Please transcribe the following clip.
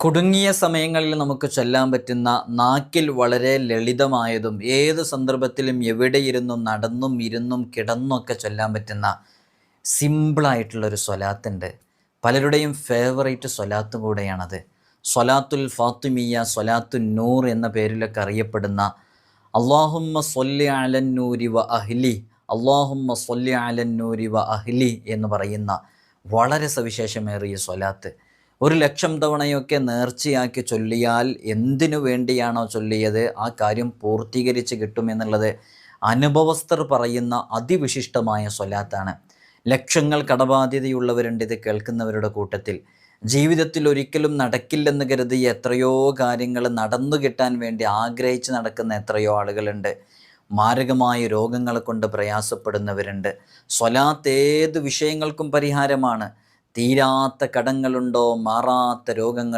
കുടുങ്ങിയ സമയങ്ങളിൽ നമുക്ക് ചൊല്ലാൻ പറ്റുന്ന നാക്കിൽ വളരെ ലളിതമായതും ഏത് സന്ദർഭത്തിലും എവിടെയിരുന്നും നടന്നും ഇരുന്നും കിടന്നൊക്കെ ചൊല്ലാൻ പറ്റുന്ന സിമ്പിളായിട്ടുള്ളൊരു സ്വലാത്തുണ്ട്. പലരുടെയും ഫേവറേറ്റ് സ്വലാത്തും കൂടെയാണത്. സ്വലാത്തുൽ ഫാത്തിമിയ, സ്വലാത്തുൻ നൂർ എന്ന പേരിലൊക്കെ അറിയപ്പെടുന്ന അല്ലാഹുമ്മ സ്വല്ലി അലൻ നൂരി വ അഹ്ലി, അല്ലാഹുമ്മ സ്വല്ലി അലൻ നൂരി വ അഹ്ലി എന്ന് പറയുന്ന വളരെ സവിശേഷമേറിയ സ്വലാത്ത് 1,00,000 തവണയൊക്കെ നേർച്ചയാക്കി ചൊല്ലിയാൽ എന്തിനു വേണ്ടിയാണോ ചൊല്ലിയത് ആ കാര്യം പൂർത്തീകരിച്ച് കിട്ടുമെന്നുള്ളത് അനുഭവസ്ഥർ പറയുന്ന അതിവിശിഷ്ടമായ സ്വലാത്താണ്. ലക്ഷങ്ങൾ കടബാധ്യതയുള്ളവരുണ്ട് ഇത് കേൾക്കുന്നവരുടെ കൂട്ടത്തിൽ. ജീവിതത്തിൽ ഒരിക്കലും നടക്കില്ലെന്ന് കരുതിയ എത്രയോ കാര്യങ്ങൾ നടന്നു കിട്ടാൻ വേണ്ടി ആഗ്രഹിച്ച് നടക്കുന്ന എത്രയോ ആളുകളുണ്ട്. മാരകമായ രോഗങ്ങളെ കൊണ്ട് പ്രയാസപ്പെടുന്നവരുണ്ട്. സ്വലാത്ത് ഏത് വിഷയങ്ങൾക്കും പരിഹാരമാണ്. തീരാത്ത കടങ്ങളുണ്ടോ, മാറാത്ത രോഗങ്ങൾ